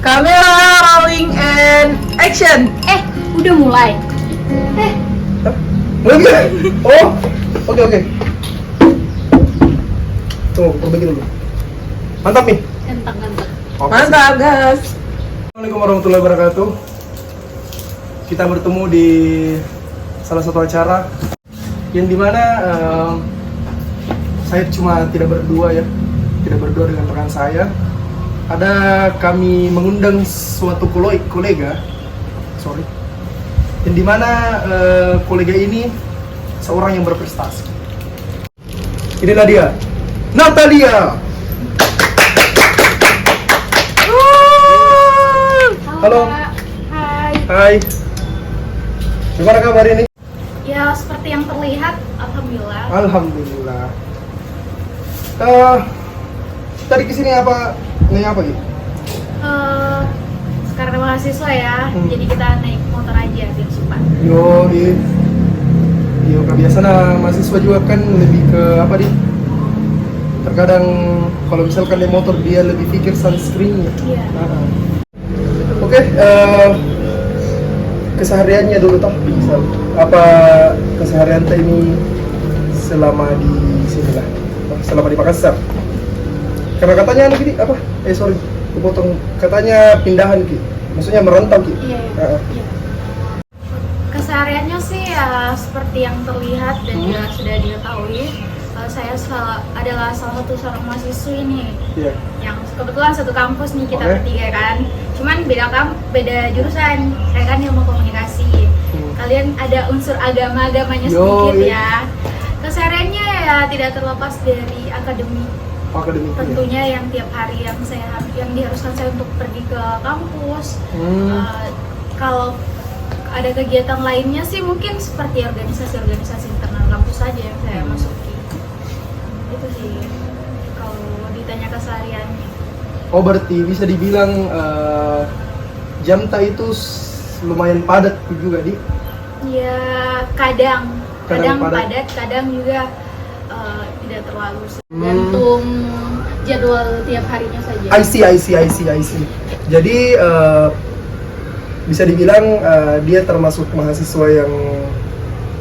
Kamera rolling and action. Udah mulai. Hah? Mulai nggak? Oh, oke. Tunggu, perbaiki dulu. Mantap nih. Ganteng. Mantap, guys. Assalamualaikum warahmatullahi wabarakatuh. Kita bertemu di salah satu acara yang dimana saya cuma tidak berdua dengan rekan saya. Ada kami mengundang suatu kolega, yang dimana kolega ini seorang yang berprestasi. Inilah dia, Natalia. Halo. Kak. Hai. Gimana kabar ini? Ya seperti yang terlihat, alhamdulillah. Alhamdulillah. Tadi kesini nanya apa gitu? Karena mahasiswa ya, jadi kita naik motor aja biar cepat. Yo, kebiasaan mahasiswa juga kan lebih ke apa nih? Terkadang kalau misalkan naik motor dia lebih pikir sunscreennya. Iya. Oke, kesehariannya dulu toh, misal apa keseharian teh ini selama di sini lah, selama di Makassar. Karena katanya gini apa? Kepotong. Katanya pindahan ki, maksudnya merantau ki. Iya. Kesehariannya sih ya seperti yang terlihat dan juga sudah diketahui. Saya adalah salah satu seorang mahasiswi nih, yang kebetulan satu kampus nih kita bertiga kan. Cuman beda jurusan. Saya kan ilmu komunikasi. Kalian ada unsur agamanya sedikit ya. Kesehariannya ya tidak terlepas dari akademik. Tentunya yang tiap hari yang diharuskan saya untuk pergi ke kampus. Kalau ada kegiatan lainnya sih mungkin seperti organisasi internal kampus saja yang saya masuki. Itu sih kalau ditanya kesehariannya. Oh, berarti bisa dibilang Jamta itu lumayan padat juga di? Ya kadang padat. kadang juga tidak terlalu gantung jadwal tiap harinya saja. I see. Jadi bisa dibilang dia termasuk mahasiswa yang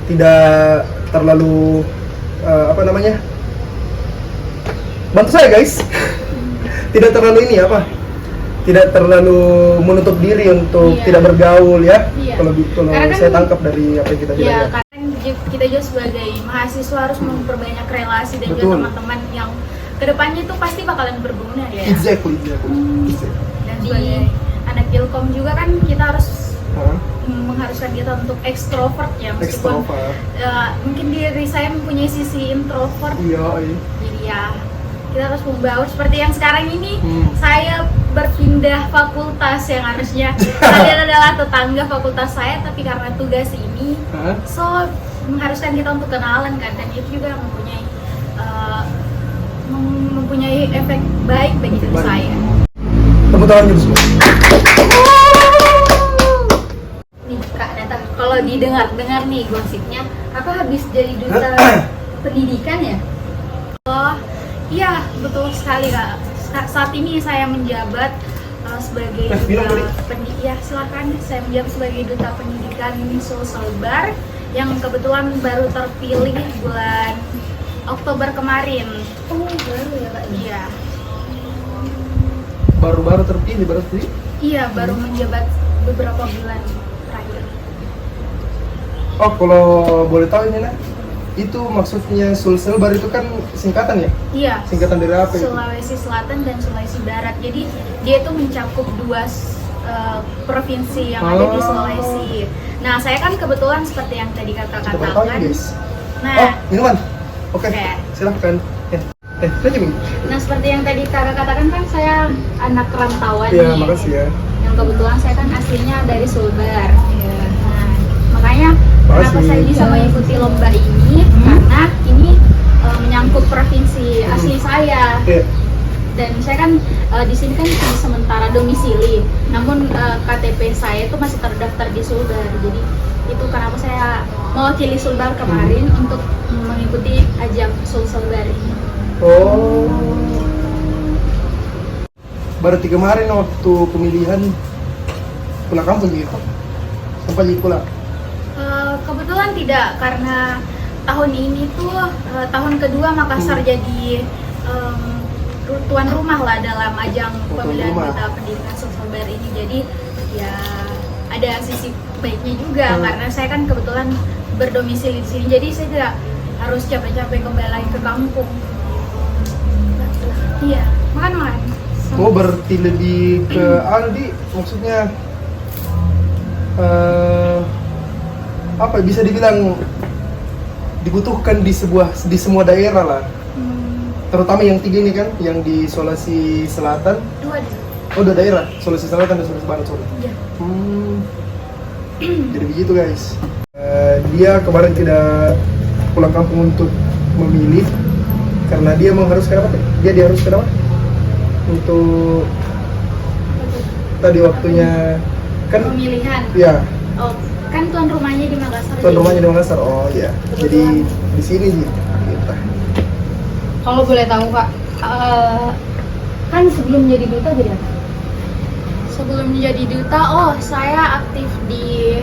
tidak terlalu bantu saya guys. Tidak terlalu tidak terlalu menutup diri untuk tidak bergaul ya. Kalau saya tangkap dari apa yang kita bilang ya. Karena kita juga sebagai mahasiswa harus memperbanyak relasi dan juga teman-teman yang kedepannya itu pasti bakalan berguna ya. Exactly. Dan sebagai anak Ilkom juga kan kita harus mengharuskan kita untuk ekstrovert ya, meskipun mungkin diri saya mempunyai sisi introvert. Jadi ya kita harus membaur seperti yang sekarang ini. Saya berpindah fakultas yang harusnya kalian adalah tetangga fakultas saya, tapi karena tugas ini mengharuskan kita untuk kenalan kan, dan itu juga mempunyai efek baik bagi diri saya. Tepuk tangan dulu semua. Nih Kak Nata, kalau didengar nih gosipnya, Kakak habis jadi duta pendidikan ya? Oh iya, betul sekali Kak. Saat ini saya menjabat sebagai duta pendidikan. Silakan, saya menjabat sebagai duta pendidikan Sulselbar yang kebetulan baru terpilih bulan Oktober kemarin. Oh baru ya Kak? Iya. Baru terpilih berarti? Iya, baru menjabat beberapa bulan terakhir. Oh, kalau boleh tahu ini itu maksudnya Sulselbar itu kan singkatan ya? Iya. Singkatan dari apa itu? Sulawesi Selatan dan Sulawesi Barat. Jadi dia itu mencakup dua provinsi yang ada di Sulawesi. Nah, saya kan kebetulan seperti yang tadi Kakak katakan. Nah, minuman. Oke. Silahkan. Nah, seperti yang tadi Kakak katakan kan saya anak rantauan nih. Iya, makasih ya. Yang kebetulan saya kan aslinya dari Sulbar. Nah, makanya kenapa saya bisa mengikuti lomba ini karena ini menyangkut provinsi asli saya. Dan saya kan di sini kan sementara domisili, namun KTP saya itu masih terdaftar di Sulbar. Jadi itu kenapa saya mewakili Sulbar kemarin untuk mengikuti ajang Sulselbar ini. berarti kemarin waktu pemilihan pulang kampung gitu, sempat jadi pulang. Kebetulan tidak, karena tahun ini tuh tahun kedua Makassar jadi tuan rumah lah dalam ajang pemilihan Duta Pendidikan Sosial BRI ini. Jadi ya ada sisi baiknya juga karena saya kan kebetulan berdomisili di sini, jadi saya tidak harus capek-capek kembali lagi ke kampung. Iya, makan. Oh, berarti lebih ke Aldi, maksudnya apa bisa dibilang dibutuhkan di semua daerah lah. Terutama yang 3 ini kan, yang di Sulawesi Selatan. Oh, 2 daerah, Sulawesi Selatan dan Sulawesi Barat, sorry. Iya. Jadi begitu guys. Dia kemarin tidak pulang kampung untuk memilih karena dia mengharuskan apa? Dia diharuskan apa? Untuk tadi waktunya kan pemilihan. Iya. Oh, kan tuan rumahnya di Makassar. Tuan rumahnya di Makassar. Oh iya. Jadi di sini sih. Gitu. Kalau boleh tahu Kak, kan sebelum jadi duta jadi apa? Sebelum menjadi duta, saya aktif di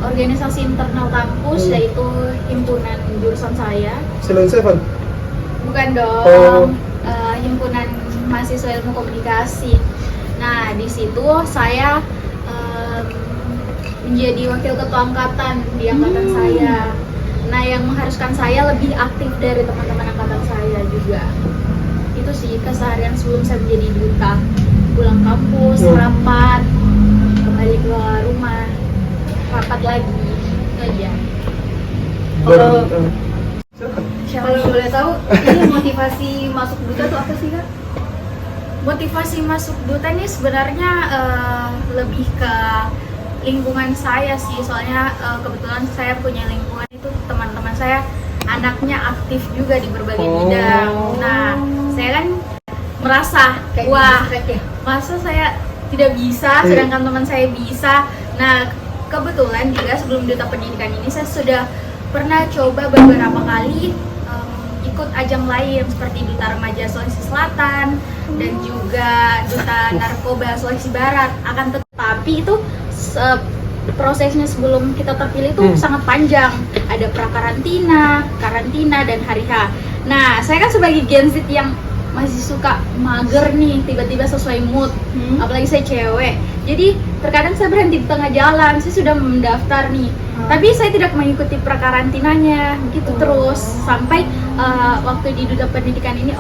organisasi internal kampus, yaitu himpunan jurusan saya. Silon Seven. Bukan dong. Oh. Himpunan mahasiswa ilmu komunikasi. Nah, di situ saya menjadi wakil ketua angkatan di angkatan saya. Nah, yang mengharuskan saya lebih aktif dari teman-teman angkatan saya juga. Itu sih keseharian sebelum saya menjadi duta. Pulang kampus, rapat, kembali ke rumah, rapat lagi. Itu aja. Kalau boleh tahu, ini motivasi masuk duta tuh apa sih Kak? Motivasi masuk duta ini sebenarnya lebih ke lingkungan saya sih, soalnya kebetulan saya punya lingkungan itu teman-teman saya anaknya aktif juga di berbagai bidang. Nah, saya kan merasa Kayak wah, ya? masa saya tidak bisa sedangkan teman saya bisa. Nah, kebetulan juga sebelum duta pendidikan ini saya sudah pernah coba beberapa kali ikut ajang lain seperti Duta Remaja Sulawesi Selatan dan juga Duta Narkoba Sulawesi Barat. Akan tetapi itu prosesnya sebelum kita terpilih itu sangat panjang. Ada prakarantina, karantina, dan hari H. Nah, saya kan sebagai Gen Z yang masih suka mager nih, tiba-tiba sesuai mood. Apalagi saya cewek. Jadi terkadang saya berhenti di tengah jalan. Saya sudah mendaftar nih, tapi saya tidak mengikuti prakarantinanya. Gitu terus sampai waktu di duta pendidikan ini,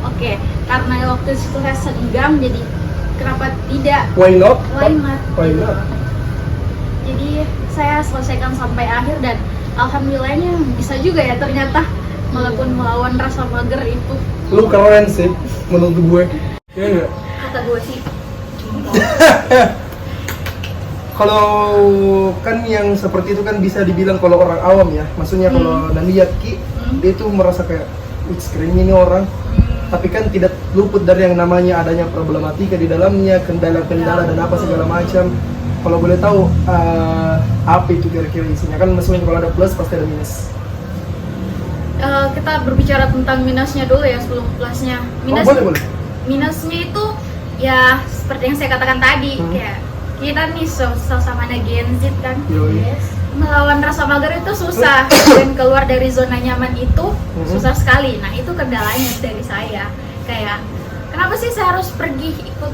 oke. Karena waktu itu saya senggang, jadi kenapa tidak? Why not? Why not? Why not? Jadi saya selesaikan sampai akhir dan alhamdulillahnya bisa juga ya ternyata melawan rasa mager itu. Lu keren sih menurut gue. Iya. Kata gue sih. Kalau kan yang seperti itu kan bisa dibilang kalau orang awam ya, maksudnya kalau lihat Ki, dia tuh merasa kayak keren ini orang, tapi kan tidak luput dari yang namanya adanya problematika di dalamnya, kendala-kendala dan apa segala macam. Kalau boleh tahu apa itu kira-kira isinya, kan maksudnya kalau ada plus pasti ada minus. Kita berbicara tentang minusnya dulu ya sebelum plusnya. Boleh. Minusnya itu ya seperti yang saya katakan tadi, kayak kita nih sama Gen Z kan, melawan rasa mager itu susah dan keluar dari zona nyaman itu susah sekali. Nah, itu kendalanya dari saya. Kayak kenapa sih saya harus pergi ikut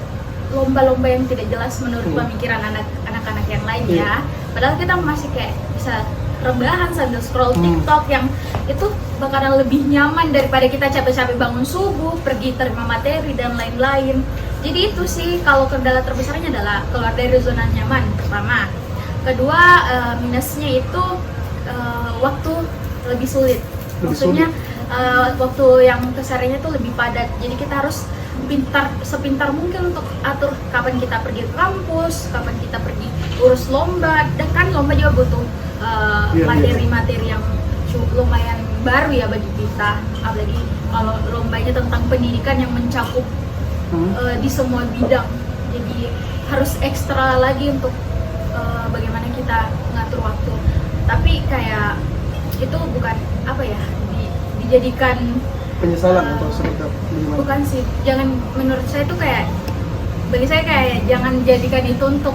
lomba-lomba yang tidak jelas menurut pemikiran anak-anak yang lain ya. Padahal kita masih kayak bisa rebahan sambil scroll TikTok yang itu bakalan lebih nyaman daripada kita capek-capek bangun subuh, pergi terima materi dan lain-lain. Jadi itu sih kalau kendala terbesarnya adalah keluar dari zona nyaman pertama. Kedua, minusnya itu waktu lebih sulit. Maksudnya waktu yang kesehariannya itu lebih padat. Jadi kita harus sepintar mungkin untuk atur kapan kita pergi ke kampus, kapan kita pergi urus lomba. Dan kan lomba juga butuh materi-materi yang lumayan baru ya bagi kita. Apalagi kalau lombanya tentang pendidikan yang mencakup di semua bidang. Jadi harus ekstra lagi untuk bagaimana kita mengatur waktu. Tapi kayak itu bukan apa ya, dijadikan penyesalan atau seperti apa? bukan sih, jangan, menurut saya itu kayak bagi saya kayak jangan jadikan itu untuk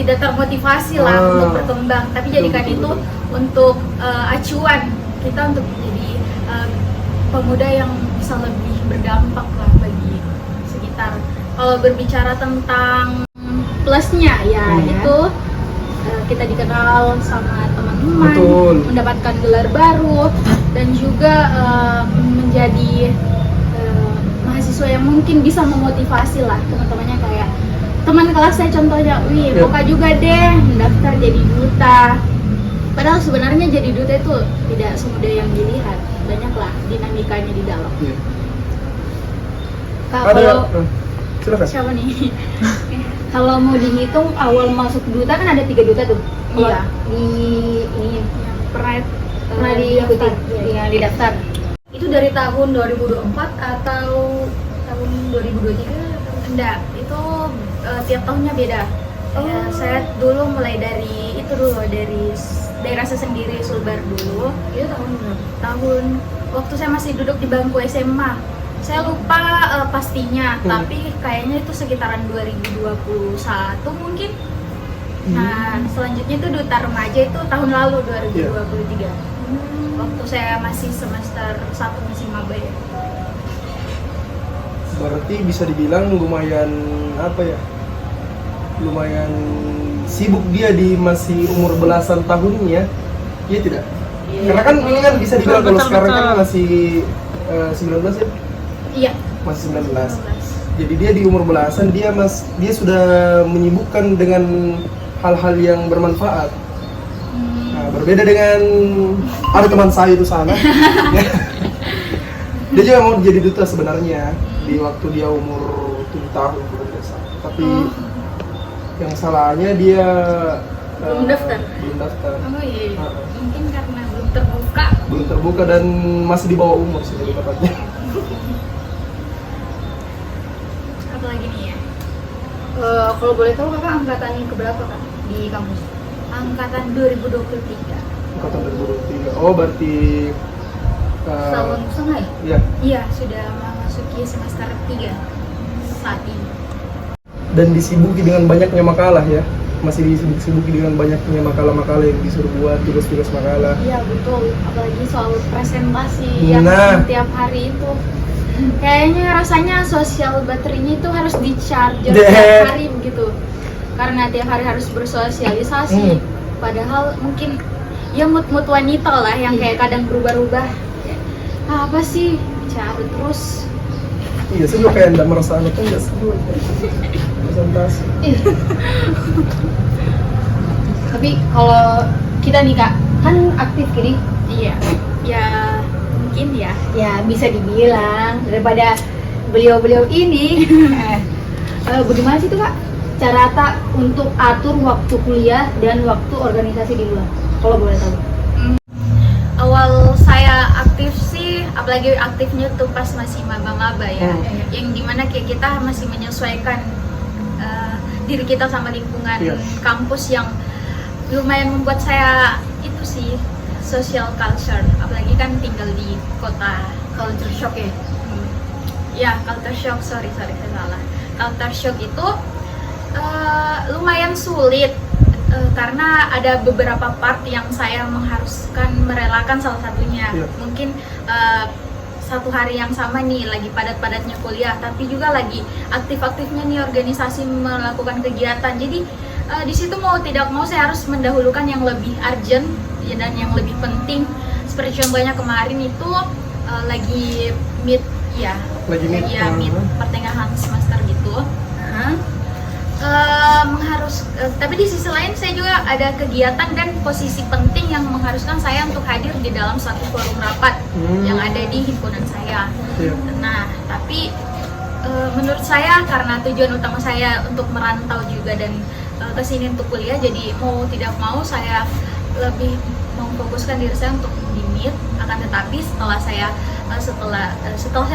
tidak termotivasi lah untuk berkembang, tapi jadikan itu untuk acuan kita untuk menjadi pemuda yang bisa lebih berdampak lah bagi sekitar. Kalau berbicara tentang plusnya ya itu kita dikenal sama teman-teman, mendapatkan gelar baru, dan juga menjadi mahasiswa yang mungkin bisa memotivasi lah teman-temannya. Kayak teman kelas saya contohnya, wih Boka juga deh mendaftar jadi duta. Padahal sebenarnya jadi duta itu tidak semudah yang dilihat, banyaklah dinamikanya di dalam. Kalau silakan. siapa nih? Kalau mau dihitung awal masuk duta kan ada 3 duta tuh. Iya. Di ini pernah diikuti, didaftar. Itu dari tahun 2024 atau tahun 2023? Enggak, itu tiap tahunnya beda. Ya, saya dulu mulai dari daerah saya sendiri, Sulbar dulu. Itu tahun berapa? Tahun waktu saya masih duduk di bangku SMA. Saya lupa pastinya, tapi kayaknya itu sekitaran 2021 mungkin. Nah, selanjutnya itu duta remaja itu tahun lalu 2023. Waktu saya masih semester 1 masih maba ya. Berarti bisa dibilang lumayan lumayan sibuk dia di masih umur belasan tahun ini ya. Iya tidak? Karena kan ini kan bisa dibilang kalau sekarang kan masih 19 ya? Iya. Masih 19. Jadi dia di umur belasan dia sudah menyibukkan dengan hal-hal yang bermanfaat. Nah, berbeda dengan ada teman saya itu sana. Dia juga mau jadi duta sebenarnya di waktu dia umur 7 tahun kalau tidak salah. Tapi yang salahnya dia belum daftar. Oh iya. Mungkin karena belum terbuka dan masih di bawah umur sih lebih tepatnya. Apa lagi nih ya? Kalau boleh tahu kakak angkatan keberapa kak di kampus? Angkatan 2023. Angkatan 2023. Oh berarti Tahun setengah ya? Iya. Iya, sudah memasuki semester 3 saat ini. Dan disibuki dengan banyaknya makalah ya. Masih disibuk-sibuki dengan banyaknya makalah-makalah yang disuruh buat, tugas-tugas makalah. Iya betul, apalagi soal presentasi yang tiap hari itu. Kayaknya rasanya sosial baterainya itu harus di-charger tiap hari begitu. Karena tiap hari harus bersosialisasi. Padahal mungkin ya mood wanita lah yang kayak kadang berubah-ubah. Apa sih? Cari terus. Iya, saya juga kayak enggak merasa anak enggak seru. Presentasi. Tapi kalau kita nih kak, kan aktif gini. Iya. Ya mungkin ya. Ya bisa dibilang daripada beliau-beliau ini. Bagaimana sih tuh kak cara untuk atur waktu kuliah dan waktu organisasi di luar? Kalau boleh tahu. Awal saya aktif sih, apalagi aktifnya tuh pas masih maba-maba ya, yang dimana kayak kita masih menyesuaikan diri kita sama lingkungan kampus yang lumayan membuat saya itu sih social culture, apalagi kan tinggal di kota. Culture shock ya? Ya, culture shock, sorry saya salah. Culture shock itu lumayan sulit. Karena ada beberapa part yang saya mengharuskan merelakan salah satunya. Mungkin satu hari yang sama nih lagi padat-padatnya kuliah, tapi juga lagi aktif-aktifnya nih organisasi melakukan kegiatan. Jadi di situ mau tidak mau saya harus mendahulukan yang lebih urgent ya, dan yang lebih penting. Seperti contohnya kemarin itu lagi mid pertengahan semester gitu. Tapi di sisi lain saya juga ada kegiatan dan posisi penting yang mengharuskan saya untuk hadir di dalam satu forum rapat yang ada di himpunan saya. Nah, tapi menurut saya karena tujuan utama saya untuk merantau juga dan kesini untuk kuliah, jadi mau tidak mau saya lebih memfokuskan diri saya untuk di meet. Akan tetapi setelah saya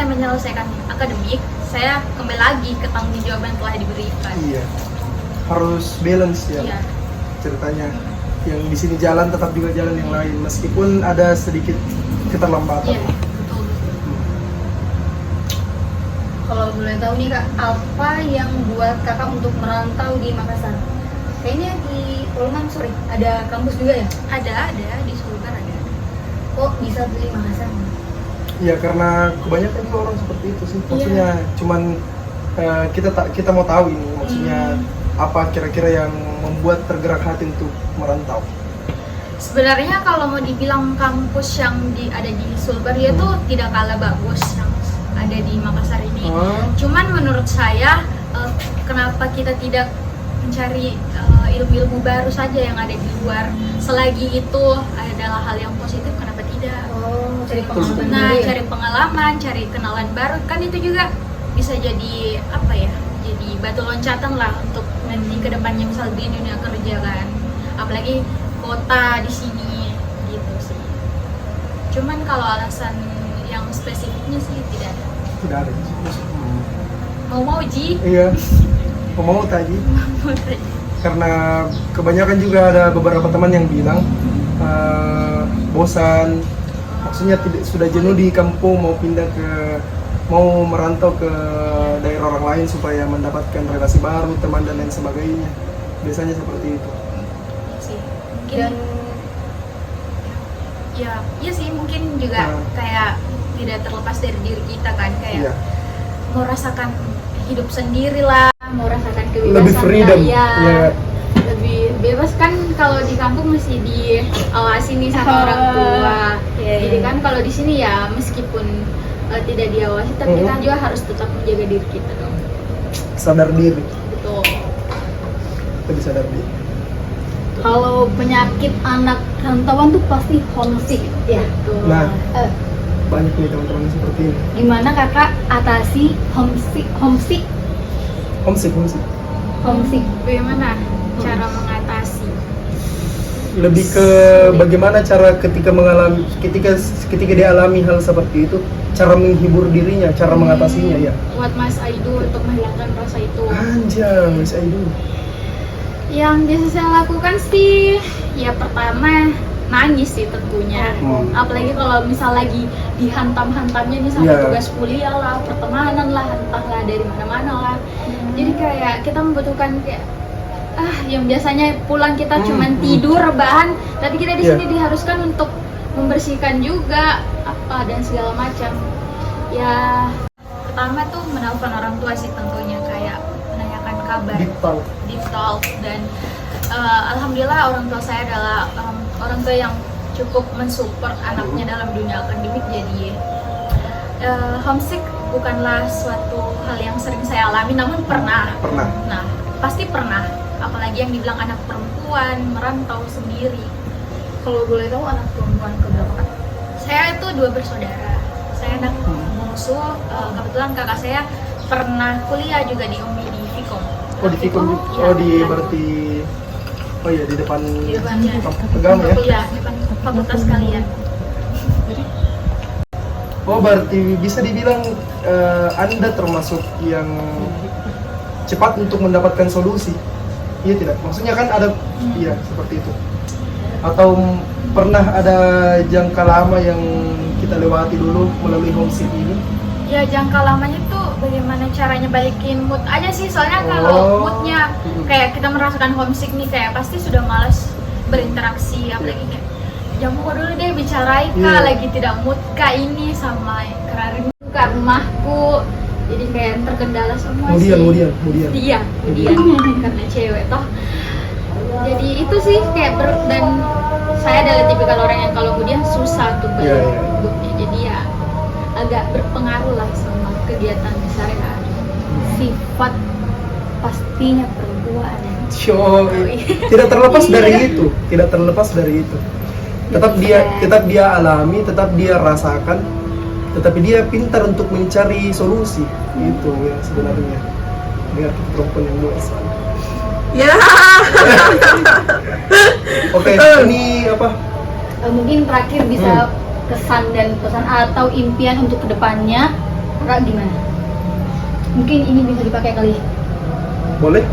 menyelesaikan akademik, saya kembali lagi ke tanggung jawab yang telah diberikan. Iya, harus balance ya. Ceritanya yang di sini jalan tetap juga jalan yang lain meskipun ada sedikit keterlambatan. Iya, betul. Kalau boleh tahu nih kak, apa yang buat kakak untuk merantau di Makassar? Kayaknya di Polman sorry, ada kampus juga ya? Ada di Sulbar ada. Kok bisa pilih Makassar? Ya karena kebanyakan juga orang seperti itu sih. Maksudnya cuman kita mau tahu ini maksudnya apa kira-kira yang membuat tergerak hati untuk merantau. Sebenarnya kalau mau dibilang kampus yang ada di Sulbar itu tidak kalah bagus yang ada di Makassar ini. Cuman menurut saya kenapa kita tidak mencari ilmu-ilmu baru saja yang ada di luar, selagi itu adalah hal yang positif, kenapa tidak? Cari pengalaman. Nah, cari pengalaman, cari kenalan baru, kan itu juga bisa jadi apa ya? Jadi batu loncatan lah untuk nanti kedepannya misal di dunia kerja kan. Apalagi kota di sini gitu sih. Cuman kalau alasan yang spesifiknya sih tidak ada. Tidak ada. Mau Ji? Iya. Mau tadi. Karena kebanyakan juga ada beberapa teman yang bilang bosan, maksudnya sudah jenuh di kampung, mau merantau ke daerah orang lain supaya mendapatkan relasi baru, teman dan lain sebagainya. Biasanya seperti itu. Sih. Mungkin iya sih mungkin juga kayak tidak terlepas dari diri kita kan, kayak mau rasakan hidup sendiri lah, mau rasakan kebebasan lebih freedom lebih bebas kan. Kalau di kampung masih diawasi nih sama orang tua. Jadi kan kalau di sini ya meskipun tidak diawasi, tapi kita juga harus tetap menjaga diri kita dong. Sadar diri. Betul. Lebih sadar diri. Kalau penyakit anak rantauan tuh pasti homesick ya. Nah, banyak nih teman-teman seperti ini. Gimana kakak atasi homesick? Bagaimana cara mengatasi? Lebih ke bagaimana cara ketika dia alami hal seperti itu, cara menghibur dirinya, cara mengatasinya ya. What must I do untuk menghilangkan rasa itu? Anjay, must I do. Yang biasa saya lakukan sih, ya pertama nangis sih tentunya. Apalagi kalau misal lagi dihantam-hantamnya nih sama tugas kuliah lah, pertemanan lah, entahlah dari mana-mana lah. Jadi kayak kita membutuhkan kayak yang biasanya pulang kita cuman tidur, rebahan, tapi kita di sini diharuskan untuk membersihkan juga apa dan segala macam. Ya pertama tuh menelpon orang tua sih tentunya, kayak menanyakan kabar, deep talk dan alhamdulillah orang tua saya adalah orang tua yang cukup mensupport anaknya dalam dunia akademik. Jadi homesick bukanlah suatu hal yang sering saya alami, namun pernah. Nah, pasti pernah. Apalagi yang dibilang anak perempuan merantau sendiri. Kalau boleh tahu anak perempuan keberapa kak? Saya itu 2 bersaudara. Saya anak bungsu. Kebetulan kakak saya pernah kuliah juga di UMI di Vkom. Oh di Vkom? Berarti di depan kampus agama ya? Iya, depan fakultas kalian. Oh berarti bisa dibilang Anda termasuk yang cepat untuk mendapatkan solusi. Iya tidak? Maksudnya kan ada, iya seperti itu. Atau pernah ada jangka lama yang kita lewati dulu melalui homesick ini? Ya jangka lamanya tuh bagaimana caranya balikin mood aja sih. Soalnya kalau moodnya kayak kita merasakan homesick nih, kayak pasti sudah malas berinteraksi. Apalagi kayak jamu dulu deh bicarain kak, lagi tidak mood kak ini sama kerarin ke rumahku. Jadi kayak terkendala semua kemudian. Iya, karena cewek toh. Jadi itu sih kayak dan saya adalah tipikal orang yang kalau kemudian susah tuh moodnya. Jadi ya agak berpengaruh lah sama kegiatan sehari-hari. Sifat pastinya perempuan. Tidak terlepas dari itu. Tetap dia alami, tetap dia rasakan, tetapi dia pintar untuk mencari solusi. Itu yang sebenarnya biar perempuan yang luas. Ya. Oke, ini apa? Mungkin terakhir bisa kesan dan pesan atau impian untuk kedepannya, kak gimana? Mungkin ini bisa dipakai kali. Boleh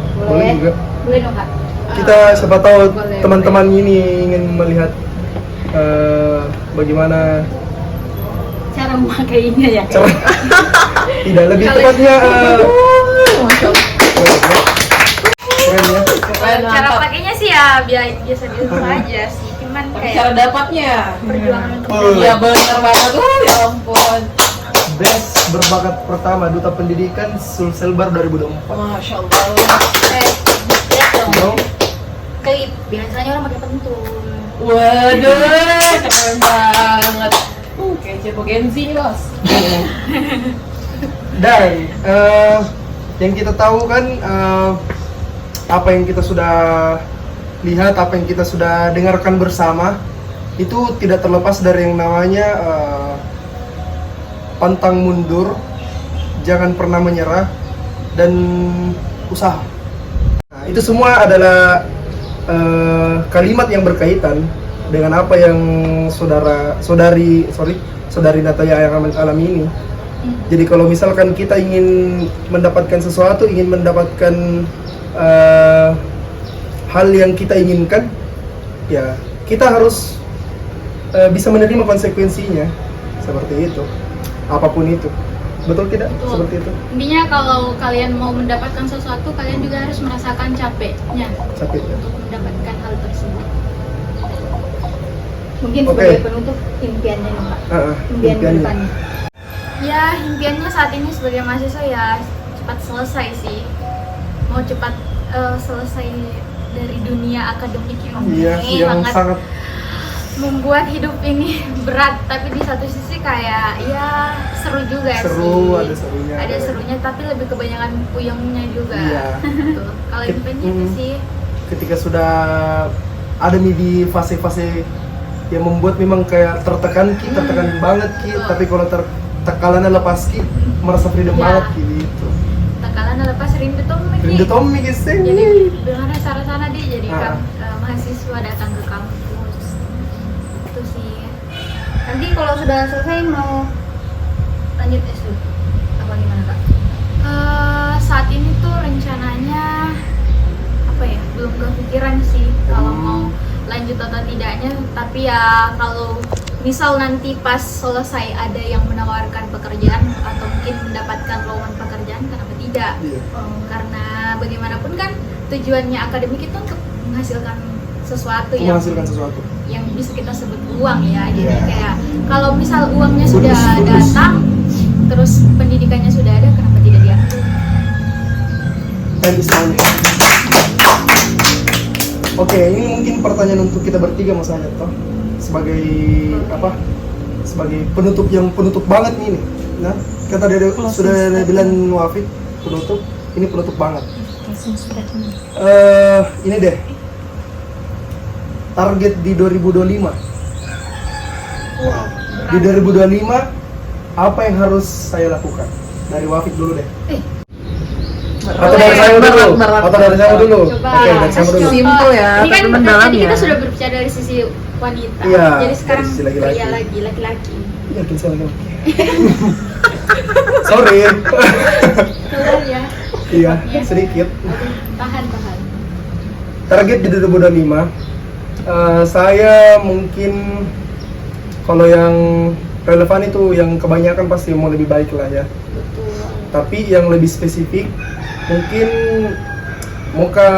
juga. Boleh dong kak. Kita siapa tahu teman-teman ini ingin melihat bagaimana cara memakainya ya. Tidak, lebih tepatnya Masya Allah. keren ya. Keren, Cara mantap. pakainya sih ya biasa-biasa aja sih, cuman Tapi cara kayak dapatnya. perjuangan untuk Iya benar banget. Ya ampun. Best berbakat pertama Duta Pendidikan Sulselbar 2024. Masya Allah. Lihat dong, No? klip biasanya orang pakai pentul. Waduh, keren banget. Kece Pogensi nih bos. Dan yang kita tahu kan apa yang kita sudah lihat, apa yang kita sudah dengarkan bersama itu tidak terlepas dari yang namanya pantang mundur, jangan pernah menyerah, dan usaha. Nah, itu semua adalah kalimat yang berkaitan dengan apa yang saudari Nataya yang alami ini. Jadi kalau misalkan kita ingin mendapatkan sesuatu, ingin mendapatkan hal yang kita inginkan, ya kita harus bisa menerima konsekuensinya, seperti itu, apapun itu. Betul tidak? Betul. Seperti itu. Intinya kalau kalian mau mendapatkan sesuatu, kalian juga harus merasakan capeknya Capeknya. untuk mendapatkan hal tersebut. Mungkin Oke. sebagai penutup impiannya nih Pak. Impian Impiannya. kedepannya. Ya, impiannya saat ini sebagai mahasiswa ya cepat selesai sih. Mau cepat selesai dari dunia akademik yang Iya, ini yang sangat membuat hidup ini berat, tapi di satu sisi kayak ya seru juga seru, sih. ada serunya. Ada serunya, tapi lebih kebanyakan puyengnya juga. Iya. Tuh, kalau impiannya itu sih. Ketika sudah ada nih di fase-fase yang membuat memang kayak tertekan banget Ki, Betul. tapi kalau tekalannya lepas Ki, merasa freedom Iya. banget Ki gitu. Tekalan lepas rindu Tommy. Rindu Tommy guys. Jadi dengan sana dia jadikan Ah. mahasiswa datang ke kampus. Itu sih. Nanti kalau sudah selesai mau lanjut S2 apa gimana Kak? Saat ini tuh rencananya apa ya, belum kepikiran sih kalau mau lanjut atau tidaknya, tapi ya kalau misal nanti pas selesai ada yang menawarkan pekerjaan atau mungkin mendapatkan lowongan pekerjaan, kenapa tidak? Iya. Karena bagaimanapun kan tujuannya akademik itu untuk menghasilkan sesuatu Menghasilkan sesuatu. yang bisa kita sebut uang ya. Jadi Iya. kayak kalau misal uangnya sudah Bonus. datang, terus pendidikannya sudah ada, kenapa tidak diambil? Dan istilahnya. Oke, ini mungkin pertanyaan untuk kita bertiga Mas Ajat toh. Sebagai apa? Sebagai penutup yang penutup banget nih. Nah, kata dia sudah bilang Wafik penutup, ini penutup banget. Ini deh. Target di 2025. Di 2025 apa yang harus saya lakukan? Dari Wafik dulu deh. Atau dari saya dulu? Atau dari saya dulu? Coba. Oke, dari saya dulu. Simple ya, Ini kan tapi mendalam tadi ya. kita sudah berbicara dari sisi wanita. Iya, Jadi sekarang dari sisi laki-laki. pria lagi, laki-laki. Yakin saya laki-laki. Sorry. Keluar ya. Iya, sedikit. Tahan. Target di 2025, saya mungkin kalau yang relevan itu yang kebanyakan pasti mau lebih baik lah ya. Betul. Tapi yang lebih spesifik, mungkin muka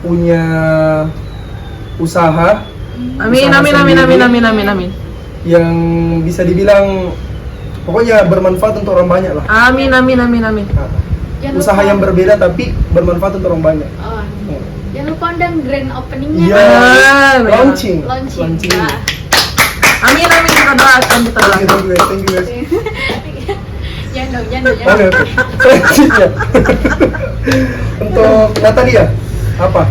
punya usaha Amin, Usaha amin, amin, sendiri. amin, amin, amin, amin. yang bisa dibilang pokoknya bermanfaat untuk orang banyak lah. Amin, amin, amin, amin. Nah, Jangan usaha lupa- yang berbeda tapi bermanfaat untuk orang banyak. Oh, Hmm. jangan lupa undang grand openingnya. Iya, Ah, launching. Launching. Nah, Amin, amin, kita doakan, kita Thank you, doakan. thank you guys. jangan dong. Oke, oke. Selanjutnya. Untuk Natalia, apa?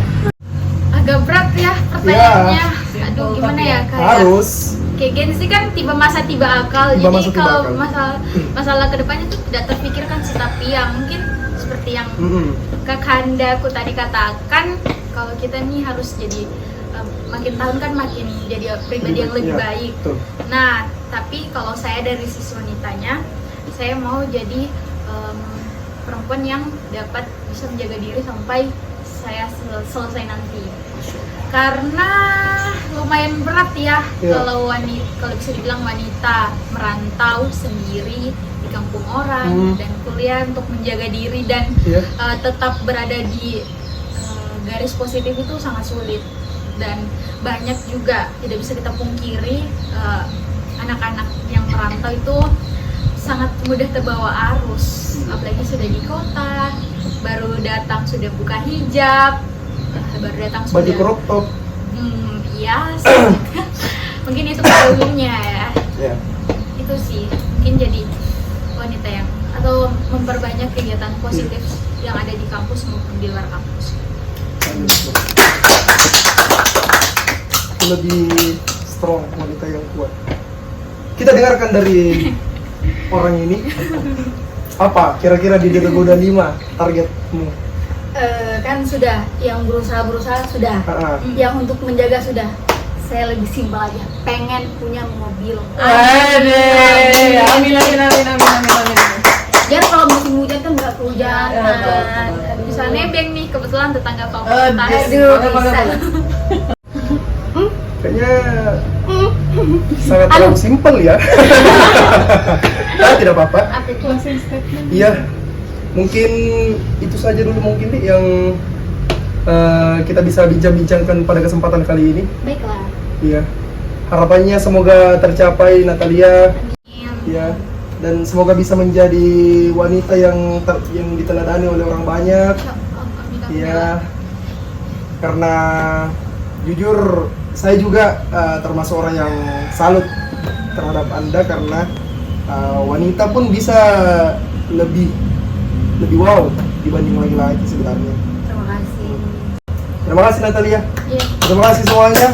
Agak berat ya pertanyaannya. Aduh, gimana ya, kayak Harus. kayak Gensi kan tiba masa tiba akal. Tiba Jadi masa, tiba kalau akal. masalah kedepannya tuh tidak terpikirkan sih, tapi ya mungkin seperti yang Mm-mm. Kakandaku tadi katakan, kalau kita nih harus jadi makin tahun kan makin jadi pribadi yang lebih Iya, baik. betul. Nah, tapi kalau saya dari sisi wanitanya, saya mau jadi perempuan yang dapat bisa menjaga diri sampai saya selesai nanti. Karena lumayan berat ya Iya. kalau bisa dibilang wanita merantau sendiri di kampung orang dan kuliah untuk menjaga diri dan Iya. tetap berada di garis positif itu sangat sulit, dan banyak juga tidak bisa kita pungkiri anak-anak yang merantau itu sangat mudah terbawa arus, apalagi sudah di kota, baru datang sudah buka hijab, baru datang Baju sudah crop top. Iya, mungkin itu problemnya ya. Ya. Itu sih mungkin jadi wanita yang atau memperbanyak kegiatan positif yang ada di kampus maupun di luar kampus. Lebih strong, wanita yang kuat. Kita dengarkan dari orang ini. Apa kira-kira di Goda 5 targetmu? Kan sudah, yang berusaha sudah, yang untuk menjaga sudah. Saya lebih simpel aja, pengen punya mobil. Amin, amin, amin, amin, amin, amin. Biar kalau musim hujan kan nggak kehujanan. Bisa nebeng nih, kebetulan tetangga Aduh, fakultas. bisa. Kayaknya sangat terlalu simpel ya. Tidak apa-apa. Iya, mungkin itu saja dulu mungkin nih yang kita bisa bincang-bincangkan pada kesempatan kali ini. Baiklah. Iya, harapannya semoga tercapai Natalia. Amin. Ya, dan semoga bisa menjadi wanita yang diteladani oleh orang banyak. Amin. Iya, karena jujur saya juga termasuk orang yang salut terhadap Anda karena wanita pun bisa lebih wow dibanding laki-laki sebenarnya. Terima kasih. Terima kasih Natalia. Iya. Terima kasih semuanya.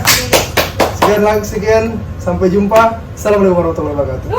Sekian, sampai jumpa. Assalamualaikum warahmatullahi wabarakatuh.